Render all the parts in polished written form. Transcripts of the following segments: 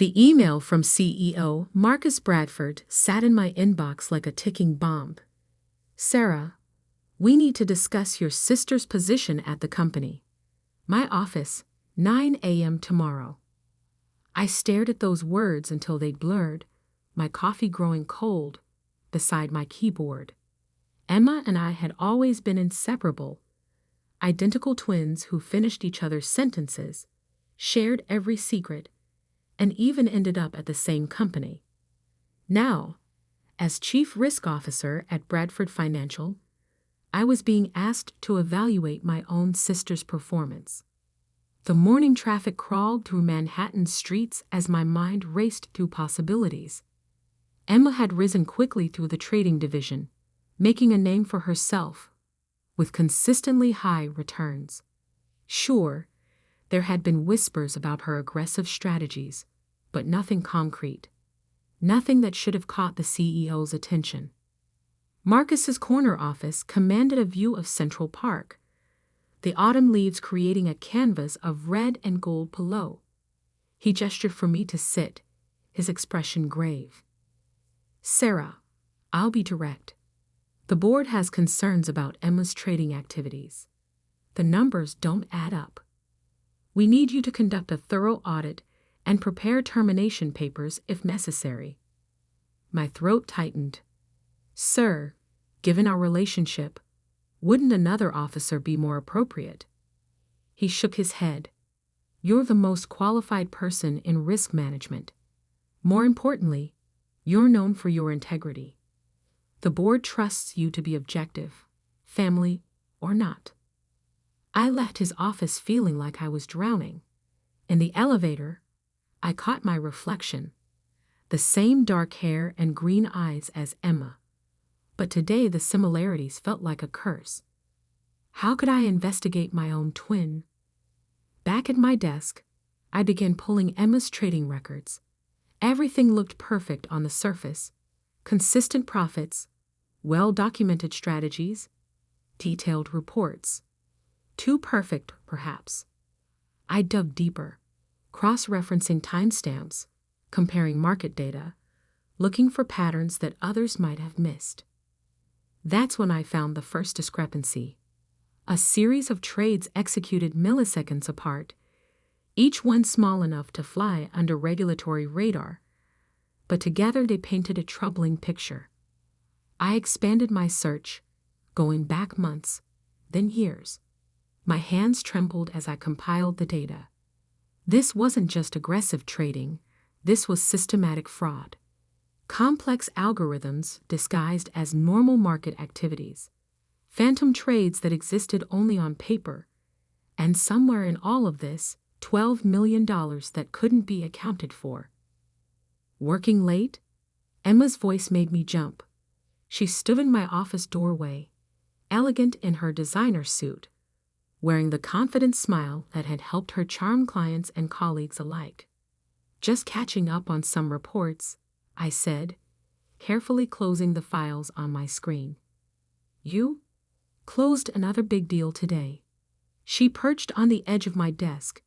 The email from CEO Marcus Bradford sat in my inbox like a ticking bomb. Sarah, we need to discuss your sister's position at the company. My office, 9 a.m. tomorrow. I stared at those words until they blurred, my coffee growing cold beside my keyboard. Emma and I had always been inseparable, identical twins who finished each other's sentences, shared every secret, and even ended up at the same company. Now, as Chief Risk Officer at Bradford Financial, I was being asked to evaluate my own sister's performance. The morning traffic crawled through Manhattan's streets as my mind raced through possibilities. Emma had risen quickly through the trading division, making a name for herself, with consistently high returns. Sure, there had been whispers about her aggressive strategies, but nothing concrete. Nothing that should have caught the CEO's attention. Marcus's corner office commanded a view of Central Park, the autumn leaves creating a canvas of red and gold below. He gestured for me to sit, his expression grave. Sarah, I'll be direct. The board has concerns about Emma's trading activities. The numbers don't add up. We need you to conduct a thorough audit and prepare termination papers if necessary. My throat tightened. Sir, given our relationship, wouldn't another officer be more appropriate? He shook his head. You're the most qualified person in risk management. More importantly, you're known for your integrity. The board trusts you to be objective, family or not. I left his office feeling like I was drowning. In the elevator, I caught my reflection, the same dark hair and green eyes as Emma. But today the similarities felt like a curse. How could I investigate my own twin? Back at my desk, I began pulling Emma's trading records. Everything looked perfect on the surface. Consistent profits, well-documented strategies, detailed reports. Too perfect, perhaps. I dug deeper, cross-referencing timestamps, comparing market data, looking for patterns that others might have missed. That's when I found the first discrepancy. A series of trades executed milliseconds apart, each one small enough to fly under regulatory radar, but together they painted a troubling picture. I expanded my search, going back months, then years. My hands trembled as I compiled the data. This wasn't just aggressive trading, this was systematic fraud. Complex algorithms disguised as normal market activities. Phantom trades that existed only on paper. And somewhere in all of this, $12 million that couldn't be accounted for. Working late? Emma's voice made me jump. She stood in my office doorway, elegant in her designer suit, wearing the confident smile that had helped her charm clients and colleagues alike. Just catching up on some reports, I said, carefully closing the files on my screen. You? Closed another big deal today. She perched on the edge of my desk,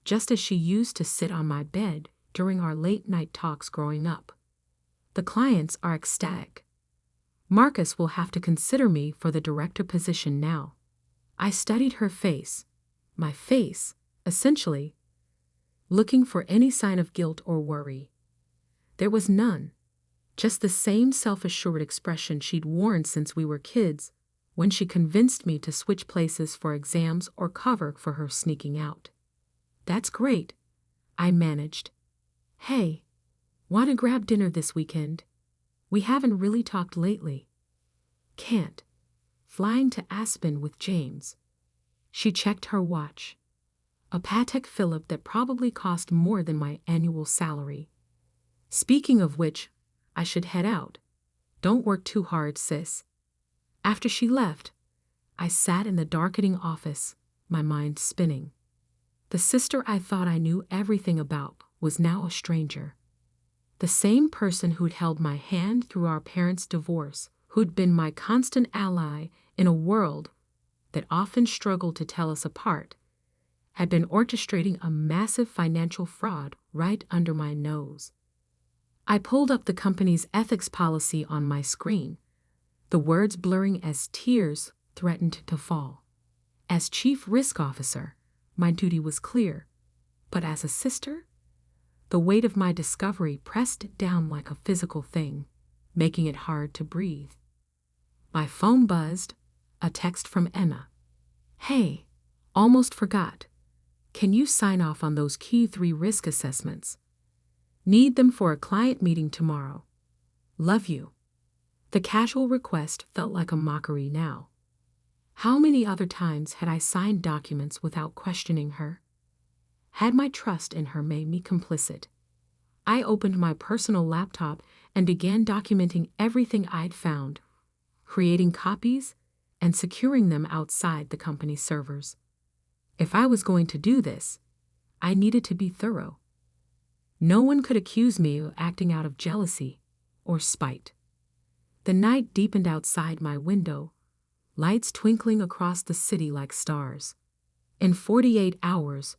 just as she used to sit on my bed during our late-night talks growing up. The clients are ecstatic. Marcus will have to consider me for the director position now. I studied her face, my face, essentially, looking for any sign of guilt or worry. There was none, just the same self-assured expression she'd worn since we were kids when she convinced me to switch places for exams or cover for her sneaking out. That's great, I managed. Hey, want to grab dinner this weekend? We haven't really talked lately. Can't. Flying to Aspen with James. She checked her watch. A Patek Philippe that probably cost more than my annual salary. Speaking of which, I should head out. Don't work too hard, sis. After she left, I sat in the darkening office, my mind spinning. The sister I thought I knew everything about was now a stranger. The same person who'd held my hand through our parents' divorce, who'd been my constant ally in a world that often struggled to tell us apart, had been orchestrating a massive financial fraud right under my nose. I pulled up the company's ethics policy on my screen, the words blurring as tears threatened to fall. As Chief Risk Officer, my duty was clear, but as a sister, the weight of my discovery pressed down like a physical thing, making it hard to breathe. My phone buzzed, a text from Emma. "Hey, almost forgot. Can you sign off on those Q3 risk assessments? Need them for a client meeting tomorrow. Love you." The casual request felt like a mockery now. How many other times had I signed documents without questioning her? Had my trust in her made me complicit? I opened my personal laptop and began documenting everything I'd found, creating copies and securing them outside the company's servers. If I was going to do this, I needed to be thorough. No one could accuse me of acting out of jealousy or spite. The night deepened outside my window, lights twinkling across the city like stars. In 48 hours,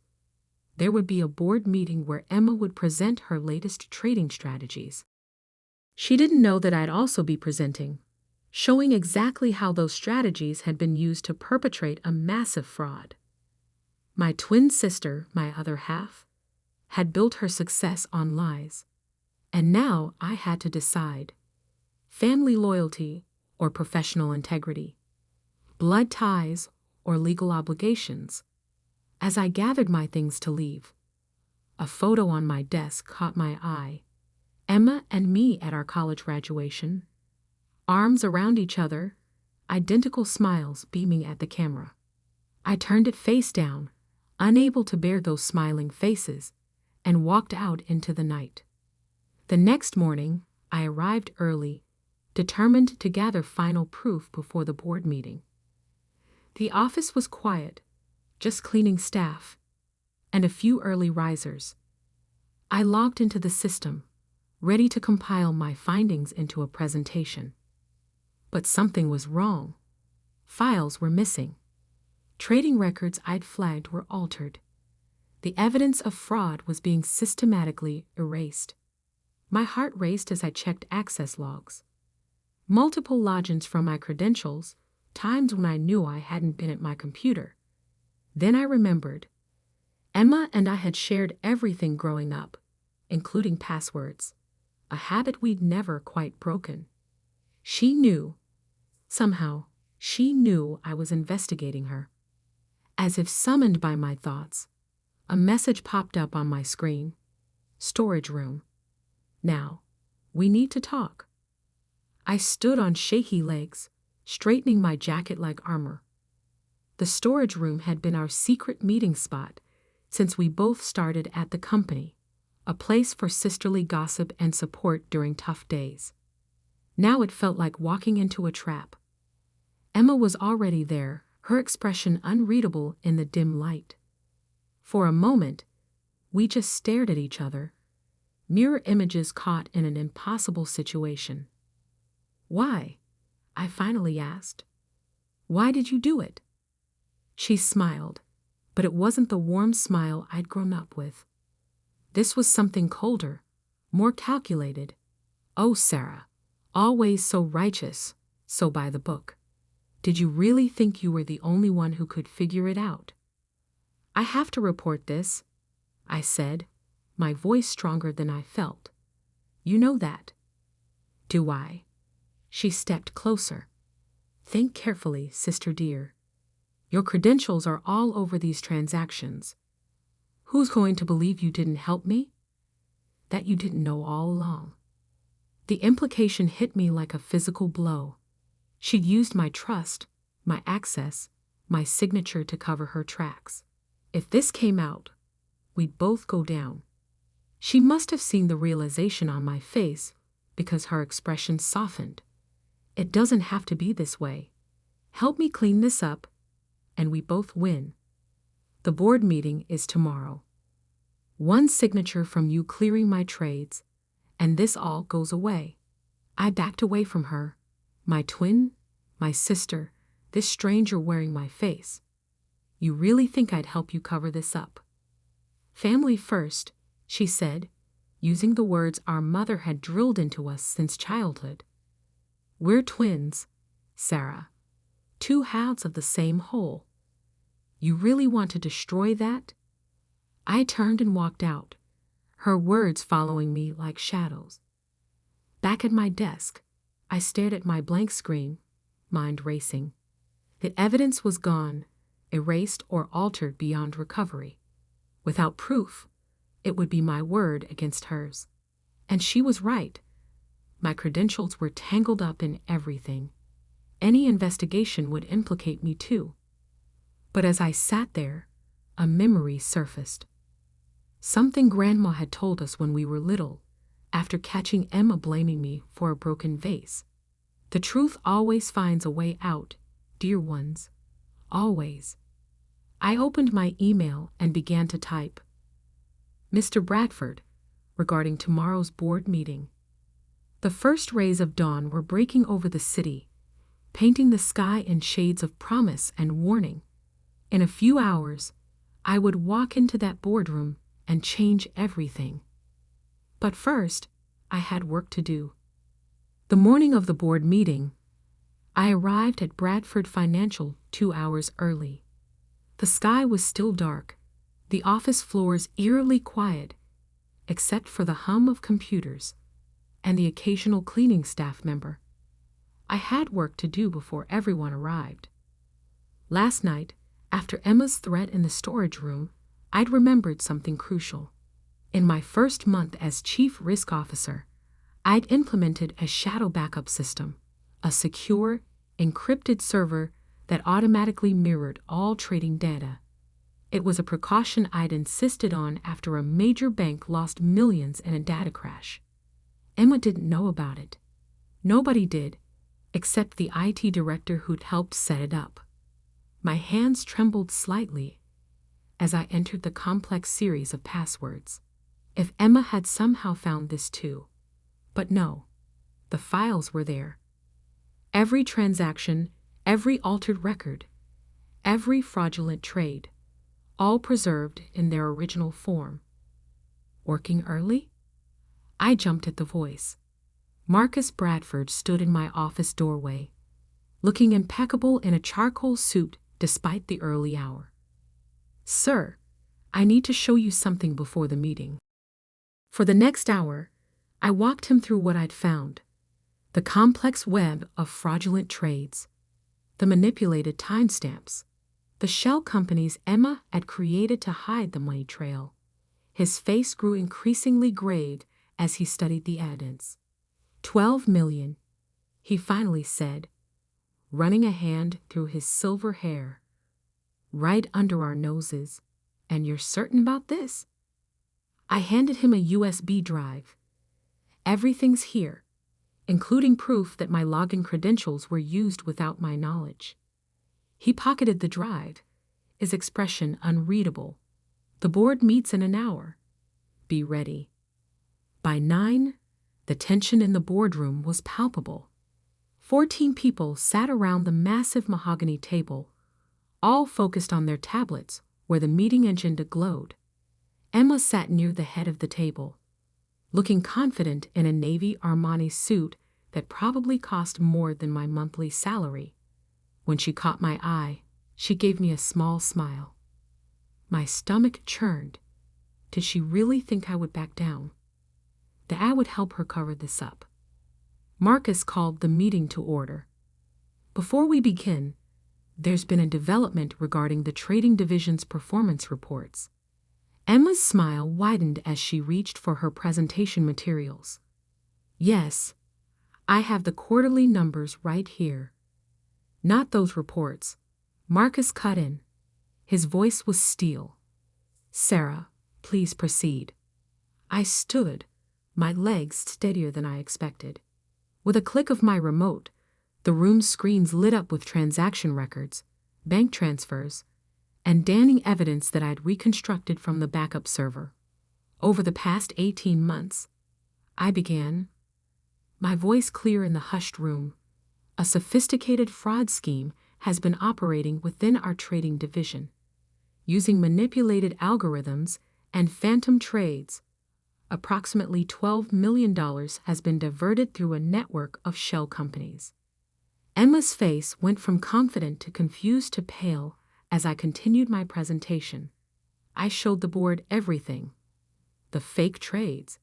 there would be a board meeting where Emma would present her latest trading strategies. She didn't know that I'd also be presenting, showing exactly how those strategies had been used to perpetrate a massive fraud. My twin sister, my other half, had built her success on lies, and now I had to decide: family loyalty or professional integrity, blood ties or legal obligations. As I gathered my things to leave, a photo on my desk caught my eye. Emma and me at our college graduation, arms around each other, identical smiles beaming at the camera. I turned it face down, unable to bear those smiling faces, and walked out into the night. The next morning, I arrived early, determined to gather final proof before the board meeting. The office was quiet, just cleaning staff, and a few early risers. I logged into the system, ready to compile my findings into a presentation. But something was wrong. Files were missing. Trading records I'd flagged were altered. The evidence of fraud was being systematically erased. My heart raced as I checked access logs. Multiple logins from my credentials, times when I knew I hadn't been at my computer. Then I remembered. Emma and I had shared everything growing up, including passwords, a habit we'd never quite broken. She knew. Somehow, she knew I was investigating her. As if summoned by my thoughts, a message popped up on my screen. Storage room. Now, we need to talk. I stood on shaky legs, straightening my jacket like armor. The storage room had been our secret meeting spot since we both started at the company, a place for sisterly gossip and support during tough days. Now it felt like walking into a trap. Emma was already there, her expression unreadable in the dim light. For a moment, we just stared at each other, mirror images caught in an impossible situation. "Why?" I finally asked. "Why did you do it?" She smiled, but it wasn't the warm smile I'd grown up with. This was something colder, more calculated. "Oh, Sarah, always so righteous, so by the book. Did you really think you were the only one who could figure it out?" "I have to report this," I said, my voice stronger than I felt. "You know that." "Do I?" She stepped closer. "Think carefully, sister dear. Your credentials are all over these transactions. Who's going to believe you didn't help me? That you didn't know all along?" The implication hit me like a physical blow. She'd used my trust, my access, my signature to cover her tracks. If this came out, we'd both go down. She must have seen the realization on my face because her expression softened. "It doesn't have to be this way. Help me clean this up, and we both win. The board meeting is tomorrow. One signature from you clearing my trades, and this all goes away." I backed away from her, my twin, my sister, this stranger wearing my face. "You really think I'd help you cover this up?" "Family first," she said, using the words our mother had drilled into us since childhood. We're twins, Sarah. Two halves of the same whole. You really want to destroy that? I turned and walked out, her words following me like shadows. Back at my desk, I stared at my blank screen, mind racing. The evidence was gone, erased or altered beyond recovery. Without proof, it would be my word against hers. And she was right. My credentials were tangled up in everything. Any investigation would implicate me too. But as I sat there, a memory surfaced. Something Grandma had told us when we were little, after catching Emma blaming me for a broken vase. The truth always finds a way out, dear ones. Always. I opened my email and began to type. Mr. Bradford, regarding tomorrow's board meeting. The first rays of dawn were breaking over the city, painting the sky in shades of promise and warning. In a few hours, I would walk into that boardroom and change everything. But first, I had work to do. The morning of the board meeting, I arrived at Bradford Financial 2 hours early. The sky was still dark, the office floors eerily quiet, except for the hum of computers and the occasional cleaning staff member. I had work to do before everyone arrived. Last night, after Emma's threat in the storage room, I'd remembered something crucial. In my first month as Chief Risk Officer, I'd implemented a shadow backup system, a secure, encrypted server that automatically mirrored all trading data. It was a precaution I'd insisted on after a major bank lost millions in a data crash. Emma didn't know about it. Nobody did, except the IT director who'd helped set it up. My hands trembled slightly as I entered the complex series of passwords. If Emma had somehow found this too. But no, the files were there. Every transaction, every altered record, every fraudulent trade, all preserved in their original form. Working early? I jumped at the voice. Marcus Bradford stood in my office doorway, looking impeccable in a charcoal suit despite the early hour. Sir, I need to show you something before the meeting. For the next hour, I walked him through what I'd found. The complex web of fraudulent trades, the manipulated timestamps, the shell companies Emma had created to hide the money trail. His face grew increasingly grave as he studied the evidence. 12 million, he finally said, running a hand through his silver hair. Right under our noses. And you're certain about this? I handed him a USB drive. Everything's here, including proof that my login credentials were used without my knowledge. He pocketed the drive, his expression unreadable. The board meets in an hour. Be ready. By 9, the tension in the boardroom was palpable. 14 people sat around the massive mahogany table, all focused on their tablets where the meeting agenda glowed. Emma sat near the head of the table, looking confident in a navy Armani suit that probably cost more than my monthly salary. When she caught my eye, she gave me a small smile. My stomach churned. Did she really think I would back down? That I would help her cover this up. Marcus called the meeting to order. Before we begin, there's been a development regarding the trading division's performance reports. Emma's smile widened as she reached for her presentation materials. Yes, I have the quarterly numbers right here. Not those reports. Marcus cut in. His voice was steel. Sarah, please proceed. I stood, my legs steadier than I expected. With a click of my remote, the room's screens lit up with transaction records, bank transfers, and damning evidence that I'd reconstructed from the backup server. Over the past 18 months, I began, my voice clear in the hushed room. A sophisticated fraud scheme has been operating within our trading division, using manipulated algorithms and phantom trades Approximately $12 million has been diverted through a network of shell companies. Emma's face went from confident to confused to pale as I continued my presentation. I showed the board everything: the fake trades,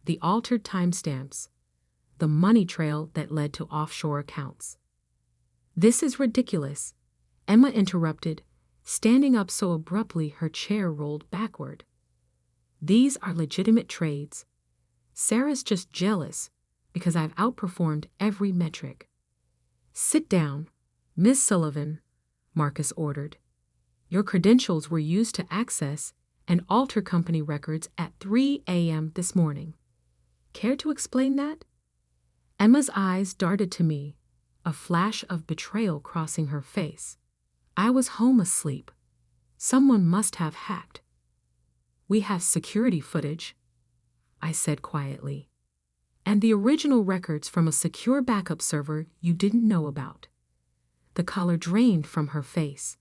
the altered timestamps, the money trail that led to offshore accounts. "This is ridiculous," Emma interrupted, standing up so abruptly her chair rolled backward. "These are legitimate trades. Sarah's just jealous because I've outperformed every metric." "Sit down, Miss Sullivan," Marcus ordered. "Your credentials were used to access and alter company records at 3 a.m. this morning. Care to explain that?" Emma's eyes darted to me, a flash of betrayal crossing her face. I was home asleep. Someone must have hacked. "We have security footage," I said quietly, "and the original records from a secure backup server you didn't know about." The color drained from her face.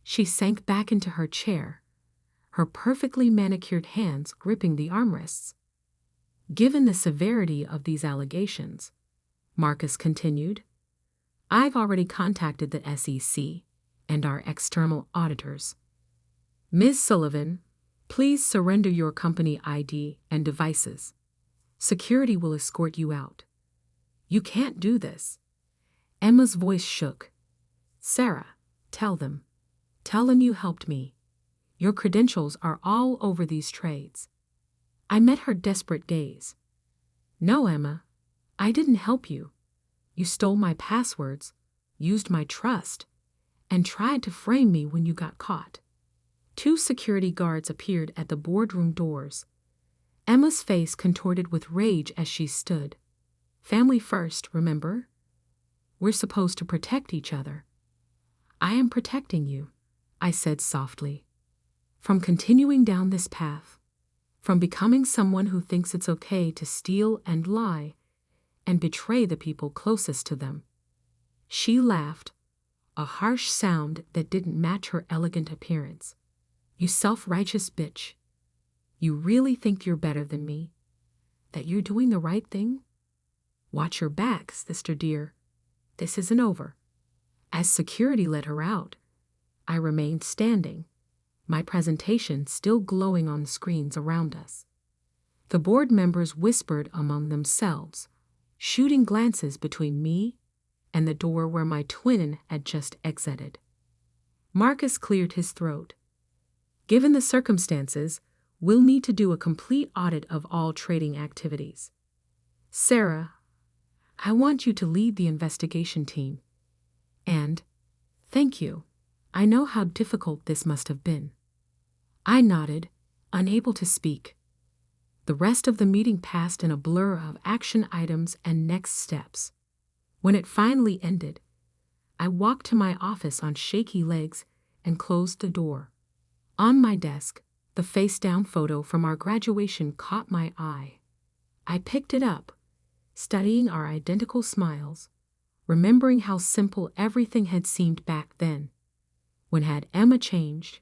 She sank back into her chair, her perfectly manicured hands gripping the armrests. "Given the severity of these allegations," Marcus continued, "I've already contacted the SEC and our external auditors. Ms. Sullivan, please surrender your company ID and devices. Security will escort you out." "You can't do this." Emma's voice shook. "Sarah, tell them. Tell them you helped me. Your credentials are all over these trades." I met her desperate gaze. "No, Emma, I didn't help you. You stole my passwords, used my trust, and tried to frame me when you got caught." Two security guards appeared at the boardroom doors. Emma's face contorted with rage as she stood. "Family first, remember? We're supposed to protect each other." "I am protecting you," I said softly, "from continuing down this path, from becoming someone who thinks it's okay to steal and lie and betray the people closest to them." She laughed, a harsh sound that didn't match her elegant appearance. "You self-righteous bitch. You really think you're better than me? That you're doing the right thing? Watch your back, sister dear. This isn't over." As security let her out, I remained standing, my presentation still glowing on the screens around us. The board members whispered among themselves, shooting glances between me and the door where my twin had just exited. Marcus cleared his throat. "Given the circumstances, we'll need to do a complete audit of all trading activities. Sarah, I want you to lead the investigation team. And, thank you. I know how difficult this must have been." I nodded, unable to speak. The rest of the meeting passed in a blur of action items and next steps. When it finally ended, I walked to my office on shaky legs and closed the door. On my desk, the face-down photo from our graduation caught my eye. I picked it up, studying our identical smiles, remembering how simple everything had seemed back then. When had Emma changed?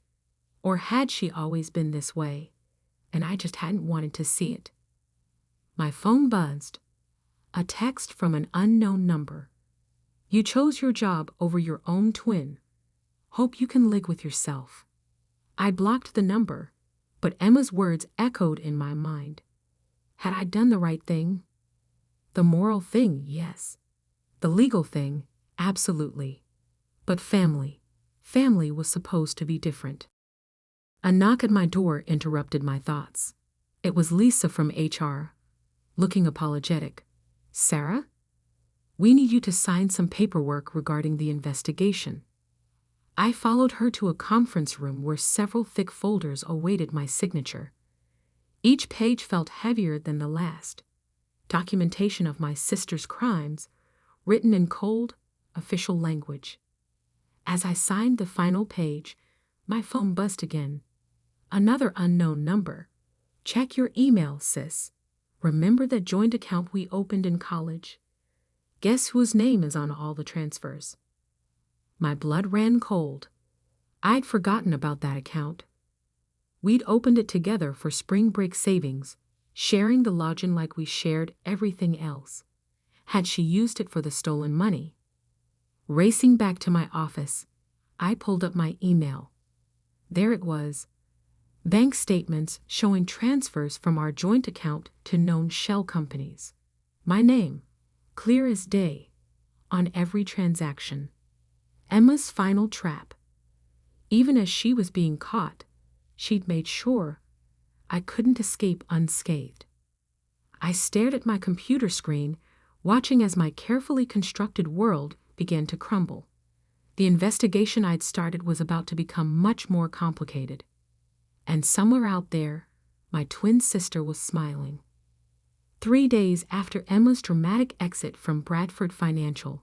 Or had she always been this way, and I just hadn't wanted to see it? My phone buzzed. A text from an unknown number. "You chose your job over your own twin. Hope you can live with yourself." I blocked the number, but Emma's words echoed in my mind. Had I done the right thing? The moral thing, yes. The legal thing, absolutely. But family was supposed to be different. A knock at my door interrupted my thoughts. It was Lisa from HR, looking apologetic. "Sarah? We need you to sign some paperwork regarding the investigation." I followed her to a conference room where several thick folders awaited my signature. Each page felt heavier than the last. Documentation of my sister's crimes, written in cold, official language. As I signed the final page, my phone buzzed again. Another unknown number. "Check your email, sis. Remember that joint account we opened in college? Guess whose name is on all the transfers?" My blood ran cold. I'd forgotten about that account. We'd opened it together for spring break savings, sharing the login like we shared everything else. Had she used it for the stolen money? Racing back to my office, I pulled up my email. There it was. Bank statements showing transfers from our joint account to known shell companies. My name, clear as day, on every transaction. Emma's final trap. Even as she was being caught, she'd made sure I couldn't escape unscathed. I stared at my computer screen, watching as my carefully constructed world began to crumble. The investigation I'd started was about to become much more complicated. And somewhere out there, my twin sister was smiling. 3 days after Emma's dramatic exit from Bradford Financial,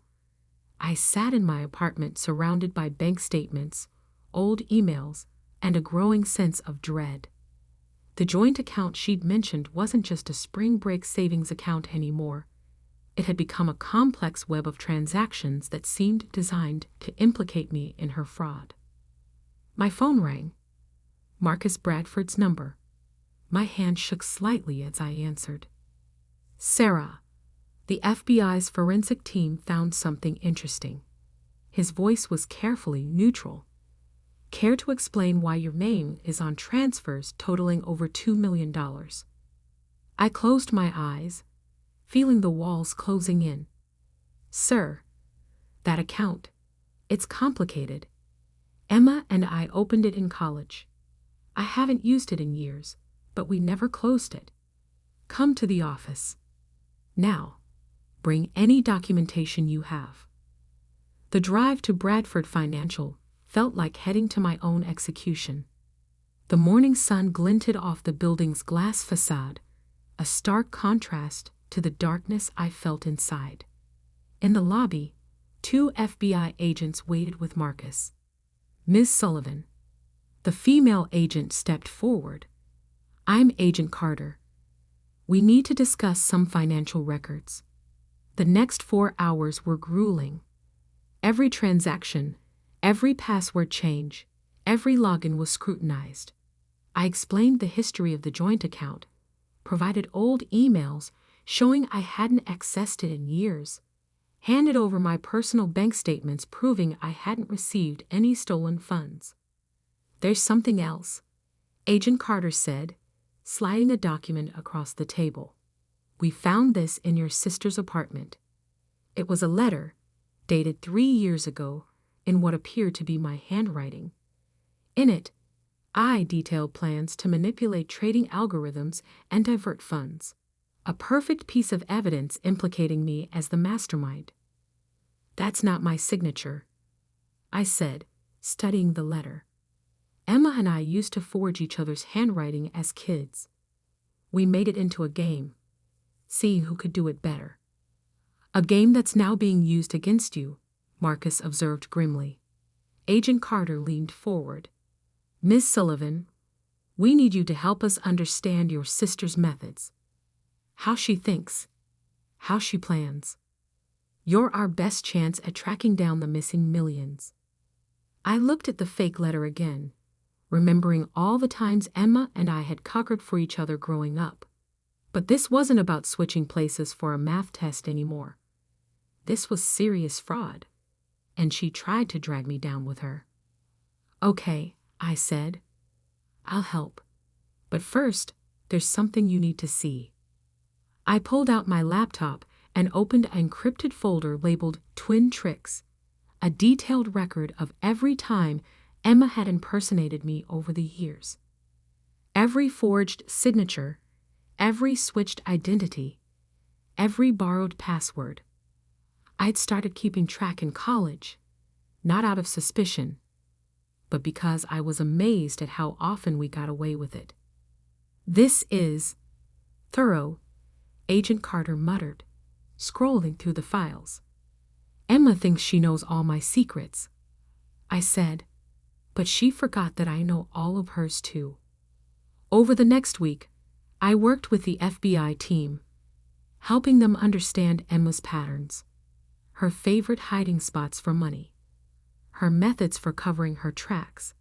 I sat in my apartment surrounded by bank statements, old emails, and a growing sense of dread. The joint account she'd mentioned wasn't just a spring break savings account anymore. It had become a complex web of transactions that seemed designed to implicate me in her fraud. My phone rang. Marcus Bradford's number. My hand shook slightly as I answered. Sarah, the FBI's forensic team found something interesting. His voice was carefully neutral. Care to explain why your name is on transfers totaling over $2 million? I closed my eyes, feeling the walls closing in. Sir, that account, it's complicated. Emma and I opened it in college. I haven't used it in years, but we never closed it. Come to the office. Now, bring any documentation you have. The drive to Bradford Financial felt like heading to my own execution. The morning sun glinted off the building's glass facade, a stark contrast to the darkness I felt inside. In the lobby, 2 FBI agents waited with Marcus. Ms. Sullivan. The female agent stepped forward. I'm Agent Carter. We need to discuss some financial records. The next 4 hours were grueling. Every transaction, every password change, every login was scrutinized. I explained the history of the joint account, provided old emails showing I hadn't accessed it in years, handed over my personal bank statements proving I hadn't received any stolen funds. There's something else, Agent Carter said, sliding a document across the table. We found this in your sister's apartment. It was a letter, dated 3 years ago, in what appeared to be my handwriting. In it, I detailed plans to manipulate trading algorithms and divert funds. A perfect piece of evidence implicating me as the mastermind. That's not my signature, I said, studying the letter. Emma and I used to forge each other's handwriting as kids. We made it into a game, seeing who could do it better. A game that's now being used against you, Marcus observed grimly. Agent Carter leaned forward. Ms. Sullivan, we need you to help us understand your sister's methods. How she thinks, how she plans. You're our best chance at tracking down the missing millions. I looked at the fake letter again, remembering all the times Emma and I had cockered for each other growing up. But this wasn't about switching places for a math test anymore. This was serious fraud, and she tried to drag me down with her. Okay, I said. I'll help. But first, there's something you need to see. I pulled out my laptop and opened an encrypted folder labeled Twin Tricks, a detailed record of every time Emma had impersonated me over the years. Every forged signature, every switched identity, every borrowed password. I'd started keeping track in college, not out of suspicion, but because I was amazed at how often we got away with it. This is thorough, Agent Carter muttered, scrolling through the files. Emma thinks she knows all my secrets, I said, but she forgot that I know all of hers too. Over the next week, I worked with the FBI team, helping them understand Emma's patterns, her favorite hiding spots for money, her methods for covering her tracks,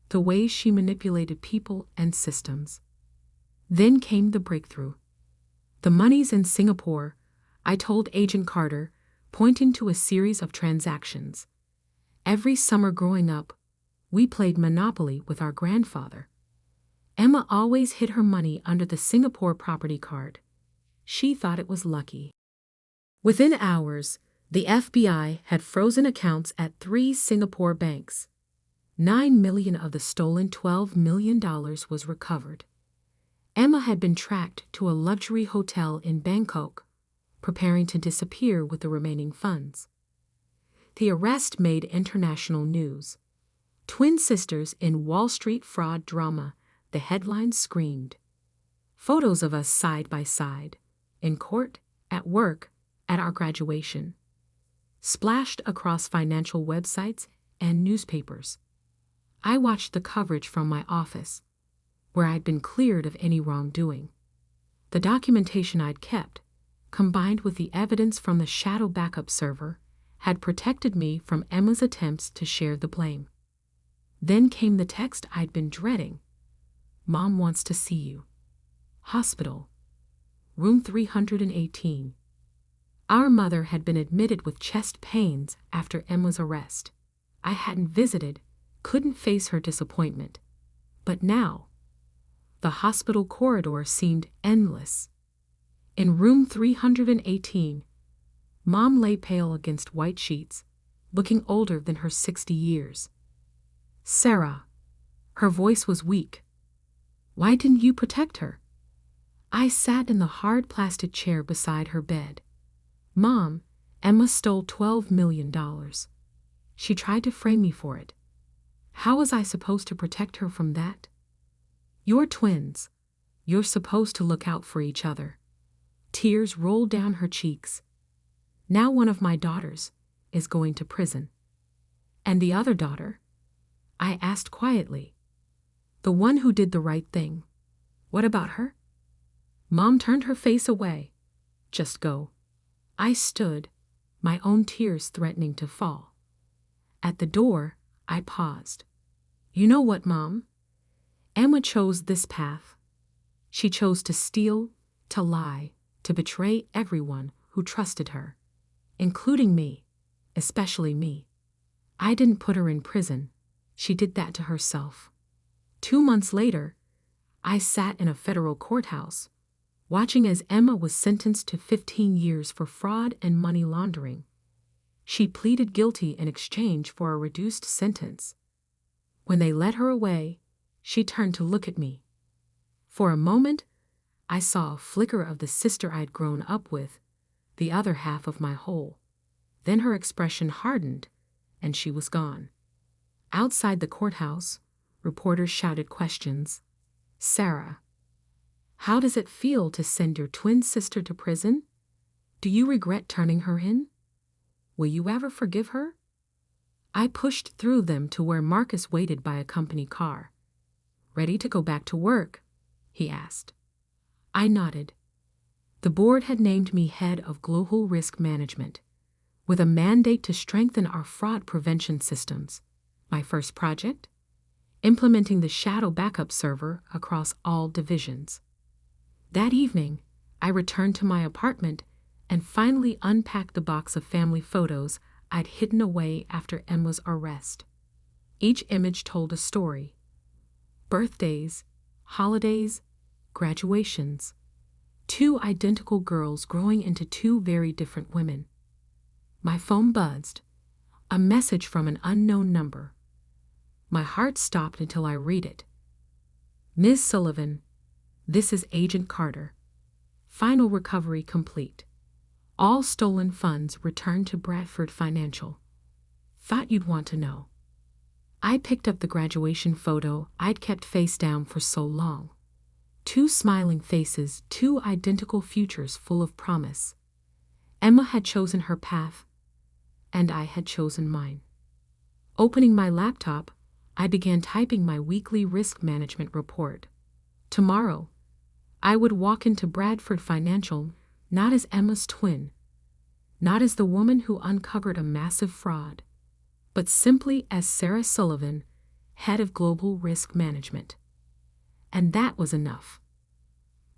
the ways she manipulated people and systems. Then came the breakthrough. The money's in Singapore, I told Agent Carter, pointing to a series of transactions. Every summer growing up, we played Monopoly with our grandfather. Emma always hid her money under the Singapore property card. She thought it was lucky. Within hours, the FBI had frozen accounts at 3 Singapore banks. $9 million of the stolen $12 million was recovered. Emma had been tracked to a luxury hotel in Bangkok, preparing to disappear with the remaining funds. The arrest made international news. Twin sisters in Wall Street fraud drama, the headlines screamed. Photos of us side by side, in court, at work, at our graduation, splashed across financial websites and newspapers. I watched the coverage from my office, where I'd been cleared of any wrongdoing. The documentation I'd kept, combined with the evidence from the shadow backup server, had protected me from Emma's attempts to share the blame. Then came the text I'd been dreading. Mom wants to see you. Hospital. Room 318. Our mother had been admitted with chest pains after Emma's arrest. I hadn't visited, couldn't face her disappointment. But now, the hospital corridor seemed endless. In room 318, Mom lay pale against white sheets, looking older than her 60 years. Sarah. Her voice was weak. Why didn't you protect her? I sat in the hard plastic chair beside her bed. Mom, Emma stole $12 million. She tried to frame me for it. How was I supposed to protect her from that? You're twins. You're supposed to look out for each other. Tears rolled down her cheeks. Now one of my daughters is going to prison. And the other daughter? I asked quietly. The one who did the right thing. What about her? Mom turned her face away. Just go. I stood, my own tears threatening to fall. At the door, I paused. You know what, Mom? Emma chose this path. She chose to steal, to lie, to betray everyone who trusted her, including me, especially me. I didn't put her in prison. She did that to herself. 2 months later, I sat in a federal courthouse, watching as Emma was sentenced to 15 years for fraud and money laundering. She pleaded guilty in exchange for a reduced sentence. When they led her away, she turned to look at me. For a moment, I saw a flicker of the sister I'd grown up with, the other half of my whole. Then her expression hardened, and she was gone. Outside the courthouse, reporters shouted questions. Sarah, how does it feel to send your twin sister to prison? Do you regret turning her in? Will you ever forgive her? I pushed through them to where Marcus waited by a company car. Ready to go back to work? He asked. I nodded. The board had named me head of global risk management, with a mandate to strengthen our fraud prevention systems. My first project? Implementing the shadow backup server across all divisions. That evening, I returned to my apartment and finally unpacked the box of family photos I'd hidden away after Emma's arrest. Each image told a story. Birthdays, holidays, graduations. 2 identical girls growing into 2 very different women. My phone buzzed. A message from an unknown number. My heart stopped until I read it. Ms. Sullivan, this is Agent Carter. Final recovery complete. All stolen funds returned to Bradford Financial. Thought you'd want to know. I picked up the graduation photo I'd kept face down for so long. 2 smiling faces, 2 identical futures full of promise. Emma had chosen her path, and I had chosen mine. Opening my laptop, I began typing my weekly risk management report. Tomorrow, I would walk into Bradford Financial not as Emma's twin, not as the woman who uncovered a massive fraud, but simply as Sarah Sullivan, head of global risk management. And that was enough.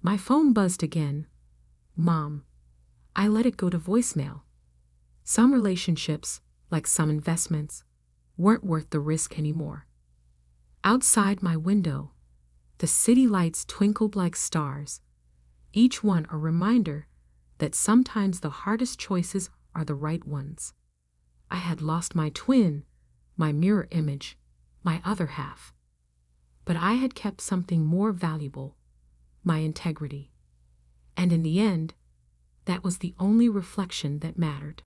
My phone buzzed again. Mom, I let it go to voicemail. Some relationships, like some investments, weren't worth the risk anymore. Outside my window, the city lights twinkled like stars, each one a reminder that sometimes the hardest choices are the right ones. I had lost my twin, my mirror image, my other half. But I had kept something more valuable, my integrity. And in the end, that was the only reflection that mattered.